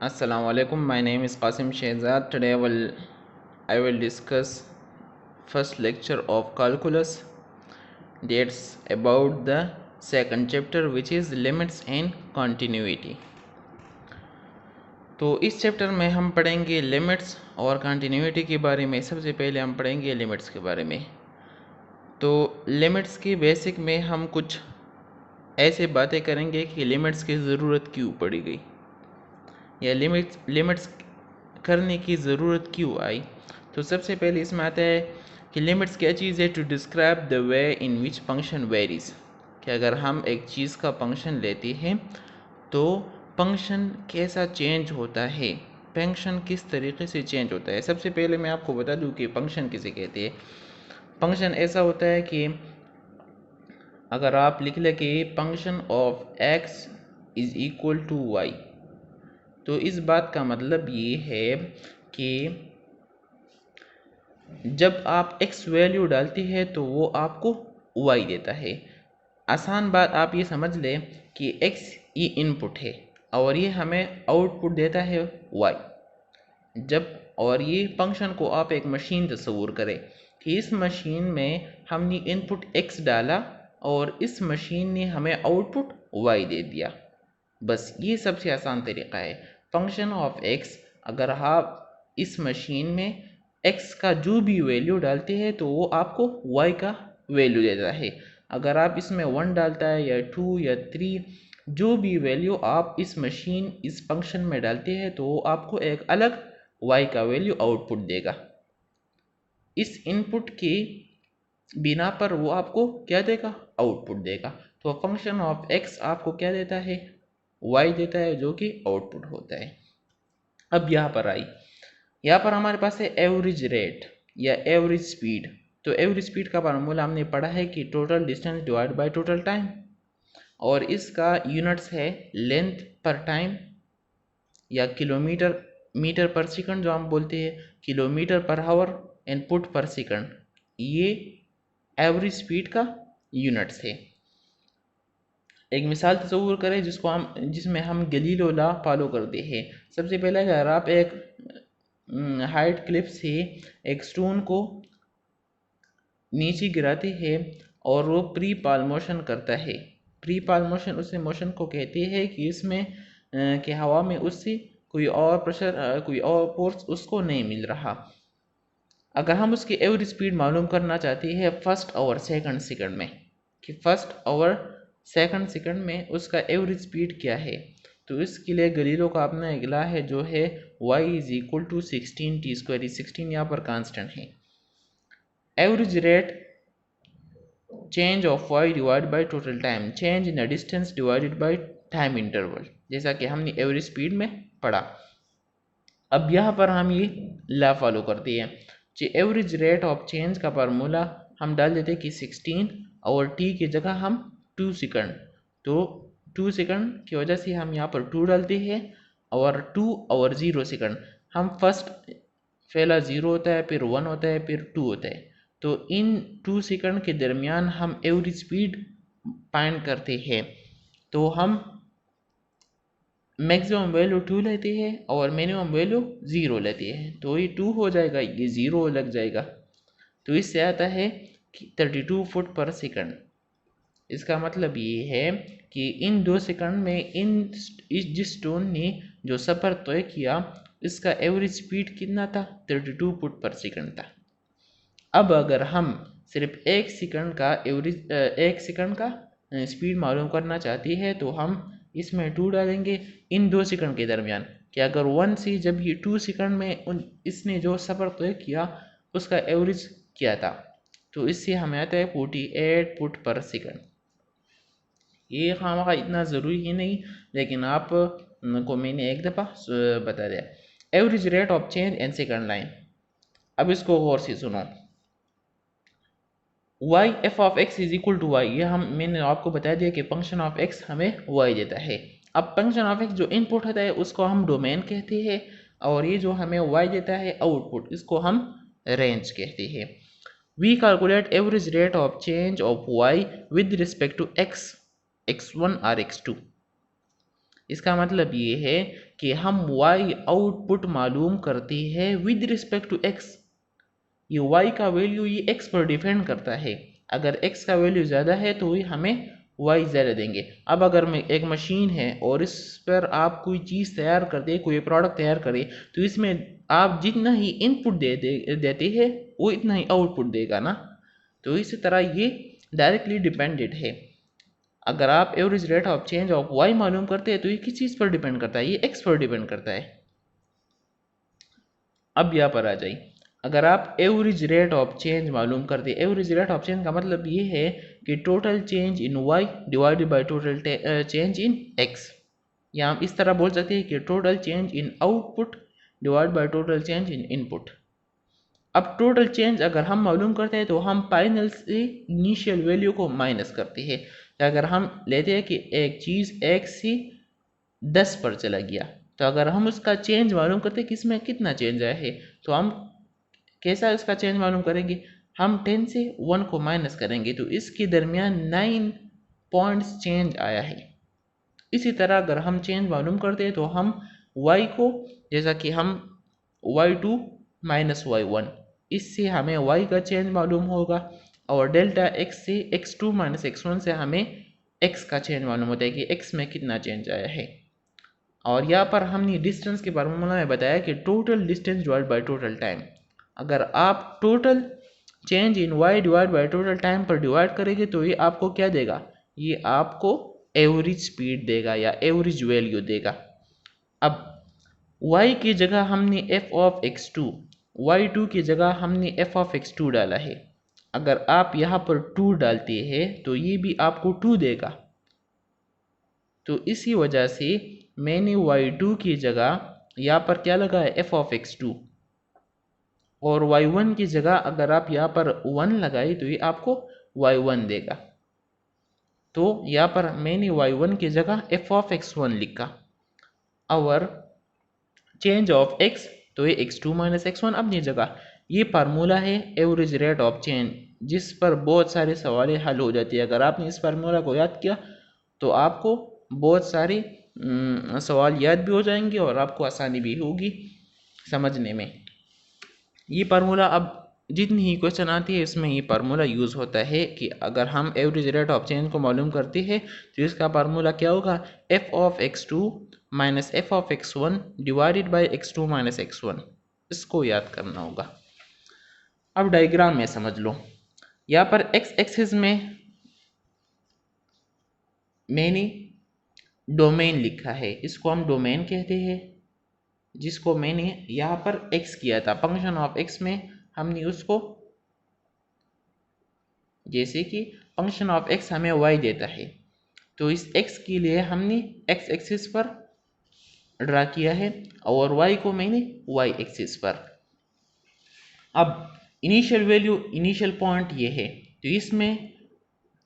Assalamu alaikum. My name is Qasim Shehzad. Today I will discuss first lecture of calculus. That's about the second chapter, which is limits and continuity. तो इस chapter में हम पढ़ेंगे limits और continuity के बारे में। सबसे पहले हम पढ़ेंगे लिमिट्स के बारे में। तो लिमिट्स की बेसिक में हम कुछ ऐसे बातें करेंगे कि लिमिट्स की ज़रूरत क्यों पड़ी गई या लिमिट्स करने की ज़रूरत क्यों आई। तो सबसे पहले इसमें आता है कि लिमिट्स क्या चीज़ है। To describe the way in which function varies, कि अगर हम एक चीज़ का फंक्शन लेते हैं तो फंक्शन कैसा चेंज होता है, फंक्शन किस तरीके से चेंज होता है। सबसे पहले मैं आपको बता दूं कि फंक्शन किसे कहते हैं। फंक्शन ऐसा होता है कि अगर आप लिख लें कि function of X is equal to Y, तो इस बात का मतलब ये है कि जब आप x वैल्यू डालते हैं तो वो आपको y देता है। आसान बात आप ये समझ लें कि x ये इनपुट है और ये हमें आउटपुट देता है y। जब और ये फंक्शन को आप एक मशीन तस्वूर करें कि इस मशीन में हमने इनपुट x डाला और इस मशीन ने हमें आउटपुट y दे दिया। बस ये सबसे आसान तरीका है। फंक्शन ऑफ x, अगर आप इस मशीन में x का जो भी वैल्यू डालते हैं तो वो आपको y का वैल्यू देता है। अगर आप इसमें 1 डालता है या 2 या 3, जो भी वैल्यू आप इस फंक्शन में डालते हैं तो वो आपको एक अलग y का वैल्यू आउटपुट देगा। इस इनपुट के बिना पर वो आपको क्या देगा, आउटपुट देगा। तो फंक्शन ऑफ x आपको क्या देता है, y देता है, जो कि आउटपुट होता है। अब यहाँ पर हमारे पास है एवरेज रेट या एवरेज स्पीड। तो एवरेज स्पीड का फार्मूला हमने पढ़ा है कि total distance divide by total time, और इसका यूनिट्स है लेंथ पर टाइम या किलोमीटर मीटर पर सेकंड, जो हम बोलते हैं kilometre per hour and foot पर सेकंड। ये एवरेज स्पीड का यूनिट्स है। एक मिसाल तस्वूर करें जिसमें हम गलीलो लॉ फॉलो करते हैं। सबसे पहले अगर आप एक हाइट क्लिप से एक स्टोन को नीचे गिराते हैं और वो प्री पाल मोशन करता है। प्री पाल मोशन उस मोशन को कहते हैं कि इसमें कि हवा में उससे कोई और प्रेशर कोई और फोर्स उसको नहीं मिल रहा। अगर हम उसकी एवरेज स्पीड मालूम करना चाहते हैं फर्स्ट और सेकंड सेकंड में, कि फर्स्ट और सेकंड सेकंड में उसका एवरेज स्पीड क्या है, तो इसके लिए गलीलो का अपना एक लॉ है जो है y is equal to 16 T square. 16 यहाँ पर कांस्टेंट है। Average rate change of y divide by total time, change in the distance divided by time interval, जैसा कि हमने एवरेज स्पीड में पढ़ा। अब यहाँ पर हम ये लॉ फॉलो करते हैं कि एवरेज रेट ऑफ चेंज का फार्मूला हम डाल देते हैं कि 16 और t की जगह हम 2 सेकंड। तो 2 सेकंड की वजह से हम यहाँ पर 2 डालते हैं और 2 और 0 सेकंड। हम फर्स्ट पहला 0 होता है, फिर 1 होता है, फिर 2 होता है। तो इन 2 सेकंड के दरमियान हम एवरेज स्पीड फाइंड करते हैं। तो हम मैक्सिमम वैल्यू 2 लेते हैं और मिनिमम वैल्यू 0 लेते हैं। तो ये 2 हो जाएगा, ये 0 लग जाएगा। तो इससे आता है कि 32 फुट पर सेकंड। इसका मतलब ये है कि इन 2 सेकंड में जिस स्टोन ने जो सफ़र तय किया, इसका एवरेज स्पीड कितना था, 32 फुट पर सेकंड था। अब अगर हम सिर्फ एक सेकंड का स्पीड मालूम करना चाहते हैं तो हम इसमें 2 डालेंगे इन 2 सेकंड के दरमियान, कि अगर 1 से जब ये 2 सेकंड में इसने जो सफ़र तय किया उसका एवरेज क्या था, तो इससे हमें आता है 48 फुट पर सेकंड। ये खामखा इतना ज़रूरी ही नहीं, लेकिन आप को मैंने एक दफ़ा बता दिया। Average rate of change and second line. अब इसको गौर से सुनो। y f of x is equal to Y, ये मैंने आपको बता दिया कि फंक्शन ऑफ x हमें y देता है। अब फंक्शन ऑफ x जो इनपुट होता है उसको हम डोमेन कहते हैं, और ये जो हमें y देता है आउटपुट, इसको हम रेंज कहते हैं। We calculate average rate of change of y with respect to x, x1 और x2। इसका मतलब ये है कि हम y आउटपुट मालूम करते हैं विद रिस्पेक्ट टू x। ये y का वैल्यू ये x पर डिपेंड करता है। अगर x का वैल्यू ज़्यादा है तो ये हमें y ज़्यादा देंगे। अब अगर मैं एक मशीन है और इस पर आप कोई चीज़ तैयार कर दे, कोई प्रोडक्ट तैयार करें, तो इसमें आप जितना ही इनपुट देते हैं वो इतना ही आउटपुट देगा ना। तो इसी तरह ये डायरेक्टली डिपेंडेंट है। अगर आप average rate of change of y मालूम करते हैं तो ये किस चीज़ पर डिपेंड करता है, ये x पर डिपेंड करता है। अब यहाँ पर आ जाइए, अगर आप एवरेज रेट ऑफ चेंज मालूम करते हैं, एवरेज रेट ऑफ चेंज का मतलब ये है कि total change in y divided by total change in x, या हम इस तरह बोल सकते हैं कि total change in output divide by total change in input. अब टोटल चेंज अगर हम मालूम करते हैं तो हम फाइनल से इनिशियल वैल्यू को माइनस करते हैं। अगर हम लेते हैं कि एक चीज़ एक से 10 पर चला गया, तो अगर हम उसका चेंज मालूम करते हैं कि इसमें कितना चेंज आया है, तो हम कैसा उसका चेंज मालूम करेंगे, हम 10 से 1 को माइनस करेंगे तो इसके दरमियान 9 पॉइंट्स चेंज आया है। इसी तरह अगर हम चेंज मालूम करते हैं तो हम y को, जैसा कि हम y2 माइनस y1, इससे हमें y का चेंज मालूम होगा, और डेल्टा x से x2 माइनस x1 से हमें x का चेंज मालूम होता है कि x में कितना चेंज आया है। और यहाँ पर हमने डिस्टेंस के फार्मूला में बताया कि total distance divide by total time. अगर आप total change in y divide by total time पर डिवाइड करेंगे तो ये आपको क्या देगा, ये आपको एवरेज स्पीड देगा या एवरेज वैल्यू देगा। अब y की जगह हमने f ऑफ x2, y2 की जगह हमने f ऑफ x2 डाला है। अगर आप यहाँ पर 2 डालते हैं तो ये भी आपको 2 देगा। तो इसी वजह से मैंने y2 की जगह यहाँ पर क्या लगा है, f ऑफ x2, और y1 की जगह अगर आप यहाँ पर 1 लगाए तो ये आपको y1 देगा। तो यहाँ पर मैंने y1 की जगह f ऑफ x1 लिखा, और चेंज ऑफ x तो ये x2 माइनस x1 अपनी जगह। ये फार्मूला है एवरेज रेट ऑफ चेंज, जिस पर बहुत सारे सवाल हल हो जाती है। अगर आपने इस फार्मूला को याद किया तो आपको बहुत सारे सवाल याद भी हो जाएंगे और आपको आसानी भी होगी समझने में। ये फार्मूला अब जितनी ही क्वेश्चन आती है इसमें ये फार्मूला यूज़ होता है कि अगर हम एवरेज रेट ऑफ चेंज को मालूम करते हैं तो इसका फार्मूला क्या होगा, f of x2 minus f of x1 divided by x2 minus x1। इसको याद करना होगा। अब डायग्राम में समझ लो, यहाँ पर x एक्सिस में मैंने डोमेन लिखा है, इसको हम डोमेन कहते हैं, जिसको मैंने यहाँ पर x किया था। फंक्शन ऑफ x में हमने उसको, जैसे कि फंक्शन ऑफ x हमें y देता है, तो इस x के लिए हमने x एक्सिस पर ड्रा किया है और y को मैंने y एक्सिस पर। अब इनिशियल वैल्यू, इनिशियल पॉइंट ये है, तो इसमें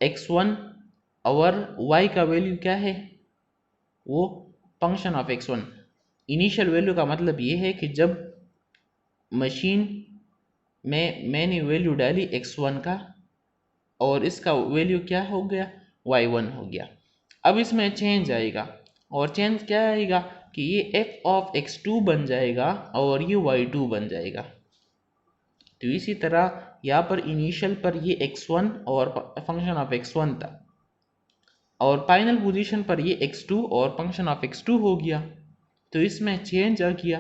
x1 और y का वैल्यू क्या है, वो function of x1। Initial value का मतलब ये है कि जब मशीन में मैंने वैल्यू डाली x1 का और इसका वैल्यू क्या हो गया, y1 हो गया। अब इसमें चेंज आएगा, और चेंज क्या आएगा कि ये f ऑफ x2 बन जाएगा और ये y2 बन जाएगा। तो इसी तरह यहाँ पर इनिशियल पर ये x1 और फंक्शन ऑफ x1 था, और फाइनल पोजीशन पर ये x2 और फंक्शन ऑफ x2 हो गया। तो इसमें चेंज आ गया,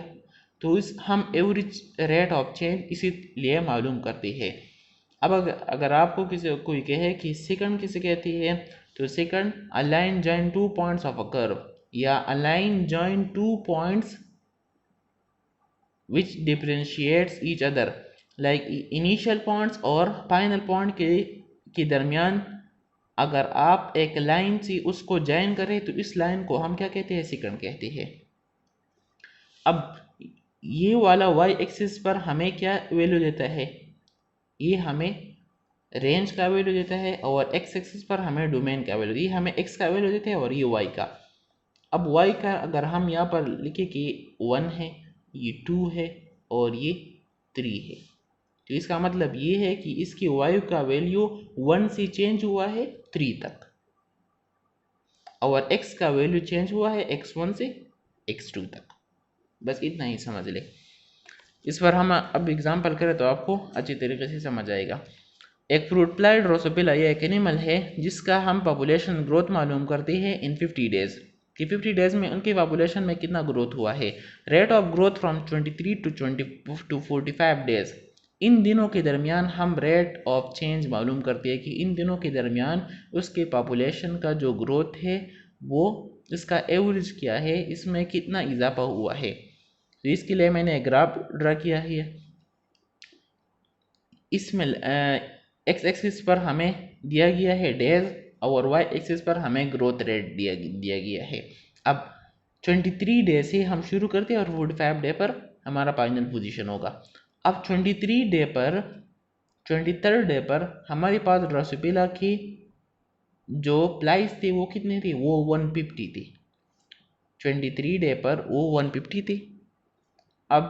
तो इस हम एवरेज रेट ऑफ चेंज इसीलिए मालूम करते हैं। अब अगर आपको कोई कहे कि सेकंड किसे कहती है, तो second a line join 2 points of a curve, या a line join 2 points which differentiates each other, like initial points और फाइनल पॉइंट के दरमियान अगर आप एक लाइन से उसको जॉइन करें तो इस लाइन को हम क्या कहते हैं, सेकंड कहते हैं। अब ये वाला y एक्सिस पर हमें क्या वैल्यू देता है, ये हमें रेंज का वैल्यू देता है, और x एक्सिस पर हमें डोमेन का वैल्यू, ये हमें x का वैल्यू देता है और ये y का। अब y का अगर हम यहाँ पर लिखे कि 1 है, ये 2 है और ये 3 है, तो इसका मतलब ये है कि इसकी y का वैल्यू 1 से चेंज हुआ है 3 तक। और x का वैल्यू चेंज हुआ है x1 से x2 तक। बस इतना ही समझ ले। इस पर हम अब एग्जांपल करें तो आपको अच्छी तरीके से समझ आएगा। एक फ्रूट फ्लाई ड्रोसोफिला ये एक एनिमल है जिसका हम पॉपुलेशन ग्रोथ मालूम करते हैं इन 50 डेज कि 50 डेज में उनकी पॉपुलेशन में कितना ग्रोथ हुआ है। Rate of growth from 23 to 45 days, इन दिनों के दरमियान हम रेट ऑफ चेंज मालूम करते हैं कि इन दिनों के दरमियान उसके पॉपुलेशन का जो ग्रोथ है वो इसका एवरेज क्या है, इसमें कितना इजाफा हुआ है। तो इसके लिए मैंने एक ग्राफ ड्रा किया है। इसमें एक्स एक्सिस पर हमें दिया गया है डेज और वाई एक्सिस पर हमें ग्रोथ रेट दिया गया है। अब 23 डे से हम शुरू करते हैं और 45 डे पर हमारा फाइनल पोजीशन होगा। अब 23 डे पर 23rd डे पर हमारे पास ड्रोसोफिला की जो प्राइस थी वो कितनी थी, वो 150 थी। 23 डे पर वो 150 थी। अब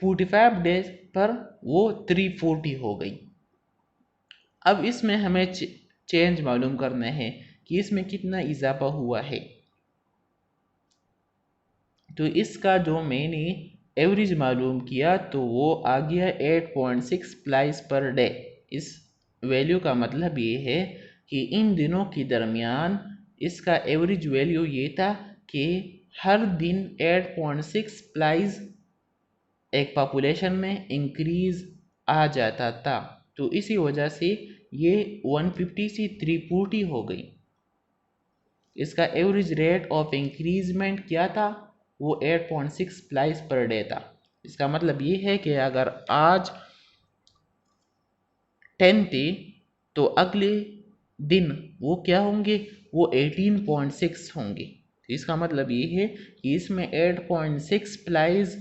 45 डेज पर वो 340 हो गई। अब इसमें हमें चेंज मालूम करना है कि इसमें कितना इजाफा हुआ है। तो इसका जो मैंने एवरेज मालूम किया तो वो आ गया 8.6 फ्लाइज पर डे। इस वैल्यू का मतलब ये है कि इन दिनों के दरमियान इसका एवरेज वैल्यू ये था कि हर दिन 8.6 फ्लाइज एक पॉपुलेशन में इंक्रीज आ जाता था। तो इसी वजह से ये 150 से 340 हो गई। इसका एवरेज रेट ऑफ इंक्रीजमेंट क्या था, वो 8.6 फ्लाइज पर डे था। इसका मतलब ये है कि अगर आज 10 थे तो अगले दिन वो क्या होंगे, वो 18.6 होंगे। इसका मतलब ये है कि इसमें 8.6 फ्लाइज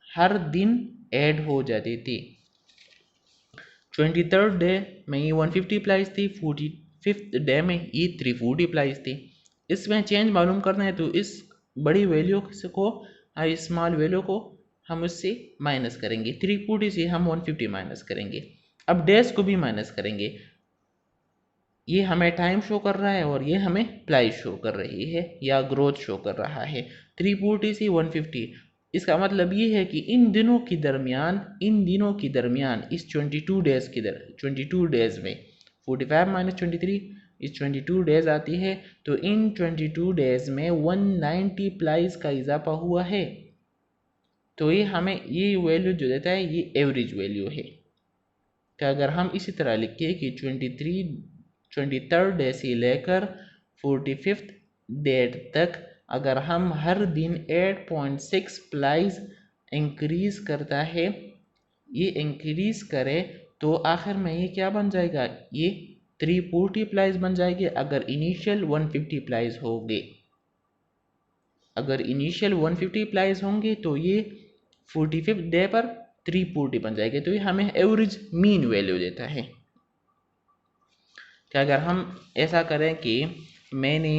हर दिन ऐड हो जाती थी। 23rd डे में ये 150 प्लाइज थी, 45th डे में ये 340 प्लाइज थी। इसमें चेंज मालूम करना है तो इस बड़ी वैल्यू को स्मॉल वैल्यू को हम उससे माइनस करेंगे। 340 से हम 150 माइनस करेंगे। अब डेज को भी माइनस करेंगे। ये हमें टाइम शो कर रहा है और ये हमें प्राइस शो कर रही है या ग्रोथ शो कर रहा है। 340 से 150, इसका मतलब ये है कि इन दिनों के दरमियान इस 22 डेज 22 डेज में 45 माइनस 23 इस 22 डेज आती है। तो इन 22 डेज में 190 प्लाइज का इजाफा हुआ है। तो ये हमें ये वैल्यू जो देता है ये एवरेज वैल्यू है। कि अगर हम इसी तरह लिखें कि 23rd डे से लेकर 45th डेट तक अगर हम हर दिन 8.6 प्लाइज इंक्रीज करता है, ये इंक्रीज करे तो आखिर में ये क्या बन जाएगा, ये 340 प्लाइज बन जाएगी। अगर इनिशियल 150 प्लाइज होंगे, अगर इनिशियल 150 प्लाइज होंगे तो ये 45th डे पर 340 बन जाएगी। तो ये हमें एवरेज मीन वैल्यू देता है। कि अगर हम ऐसा करें कि मैंने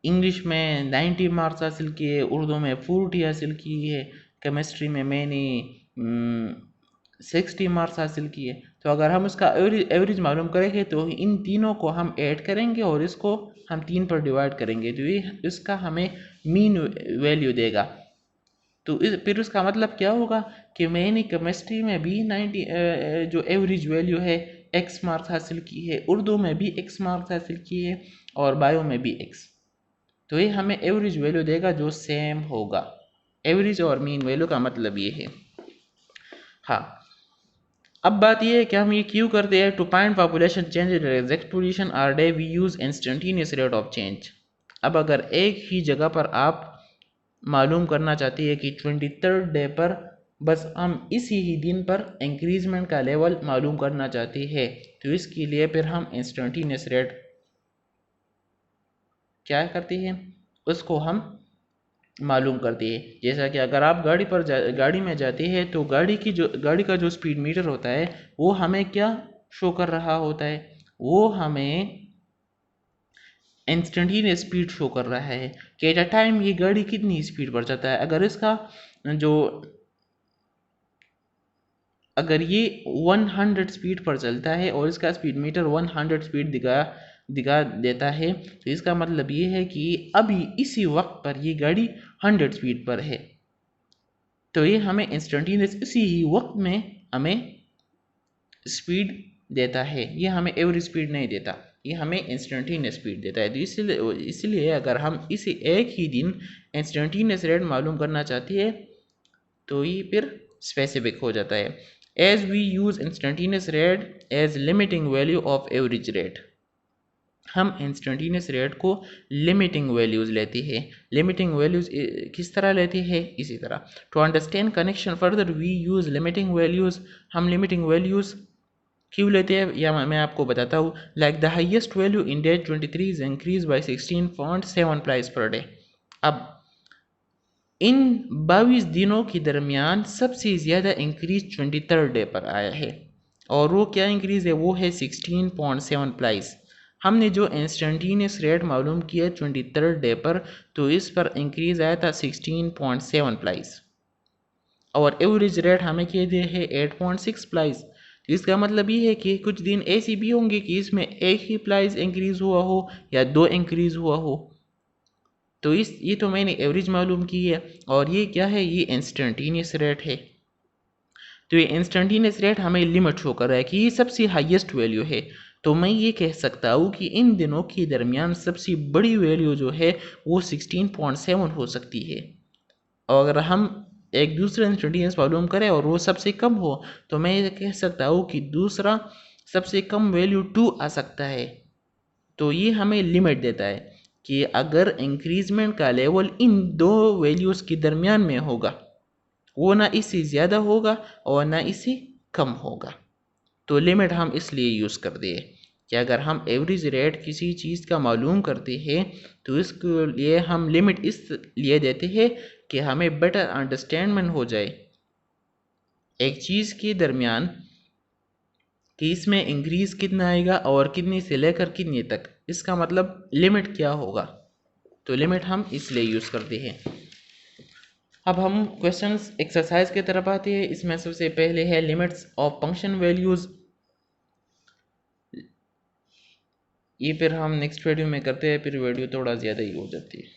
इंग्लिश में 90 मार्क्स हासिल किए, उर्दू में 40 हासिल की है, केमिस्ट्री में मैंने 60 मार्क्स हासिल किए, तो अगर हम उसका एवरेज मालूम करेंगे तो इन तीनों को हम ऐड करेंगे और इसको हम 3 पर डिवाइड करेंगे तो ये इसका हमें मीन वैल्यू देगा। तो फिर उसका मतलब क्या होगा कि मैंने केमिस्ट्री में भी 90 जो एवरेज वैल्यू है x मार्क्स हासिल की है, उर्दू में भी x मार्क्स हासिल किए है और बायो में भी x। तो ये हमें एवरेज वैल्यू देगा जो सेम होगा। एवरेज और मीन वैल्यू का मतलब ये है। हाँ, अब बात ये है कि हम ये क्यों करते हैं। To find population change in exact position are day we use instantaneous rate of change. अब अगर एक ही जगह पर आप मालूम करना चाहती है कि 23rd डे पर बस हम इसी ही दिन पर इंक्रीजमेंट का लेवल मालूम करना चाहती है, तो इसके लिए फिर हम इंस्टेंटेनियस रेट क्या करती है, उसको हम मालूम करती है। जैसा कि अगर आप गाड़ी में जाते हैं तो गाड़ी का जो स्पीड मीटर होता है वो हमें क्या शो कर रहा होता है, वो हमें इंस्टेंटेनियस स्पीड शो कर रहा है कि एट अ टाइम ये गाड़ी कितनी स्पीड पर चलता है। अगर ये 100 स्पीड पर चलता है और इसका स्पीड मीटर 100 स्पीड दिखाया दिखा देता है। तो इसका मतलब ये है कि अभी इसी वक्त पर ये गाड़ी 100 स्पीड पर है। तो ये हमें इंस्टेंटेनियस इसी ही वक्त में हमें स्पीड देता है, ये हमें एवरेज स्पीड नहीं देता, ये हमें इंस्टेंटेनियस स्पीड देता है। तो इसलिए अगर हम इसे एक ही दिन इंस्टेंटेनियस रेट मालूम करना चाहते हैं तो ये फिर स्पेसिफिक हो जाता है। As we use instantaneous rate as limiting value of average rate, हम इंस्टेंटेनियस रेट को लिमिटिंग वैल्यूज़ लेती है। लिमिटिंग वैल्यूज़ किस तरह लेती है? इसी तरह। To understand connection further we use limiting values, हम लिमिटिंग वैल्यूज़ क्यों लेते हैं या मैं आपको बताता हूँ। Like the highest value in day 23 is increase by 16.7 price per day. अब इन 22 दिनों के दरमियान सबसे ज़्यादा इंक्रीज 23rd डे पर आया है, और वो क्या इंक्रीज़ है? वो है 16.7 प्राइस। हमने जो इंस्टेंटेनियस रेट मालूम किया 23rd डे पर, तो इस पर इंक्रीज़ आया था 16.7 प्राइस, और एवरेज रेट हमें क्या दे है 8.6 प्राइस। तो इसका मतलब ये है कि कुछ दिन ऐसे भी होंगे कि इसमें एक ही प्राइस इंक्रीज़ हुआ हो या दो इंक्रीज़ हुआ हो। तो ये तो मैंने एवरेज मालूम की है, और ये क्या है? ये इंस्टेंटेनियस रेट है। तो ये इंस्टेंटेनियस रेट हमें लिमिट शो कर रहा है कि ये सबसे हाईएस्ट वैल्यू है। तो मैं ये कह सकता हूँ कि इन दिनों के दरमियान सबसे बड़ी वैल्यू जो है वो 16.7 हो सकती है। और अगर हम एक दूसरा इंस्टेंटेनियस मालूम करें और वो सबसे कम हो, तो मैं ये कह सकता हूँ कि दूसरा सबसे कम वैल्यू 2 आ सकता है। तो ये हमें लिमिट देता है कि अगर इंक्रीजमेंट का लेवल इन दो वैल्यूज़ के दरमियान में होगा, वो ना इससे ज़्यादा होगा और ना इससे कम होगा। तो लिमिट हम इसलिए यूज़ कर दिए कि अगर हम एवरेज रेट किसी चीज़ का मालूम करते हैं तो इसके लिए हम लिमिट इसलिए देते हैं कि हमें बेटर अंडरस्टैंडमेंट हो जाए एक चीज़ के दरमियान कि इसमें इंक्रीज़ कितना आएगा और कितनी से लेकर कितनी तक, इसका मतलब लिमिट क्या होगा। तो लिमिट हम इसलिए यूज़ करते हैं। अब हम क्वेश्चंस एक्सरसाइज की तरफ आते हैं। इसमें सबसे पहले है लिमिट्स ऑफ फंक्शन वैल्यूज़। ये फिर हम नेक्स्ट वीडियो में करते हैं, फिर वीडियो थोड़ा ज़्यादा ही हो जाती है।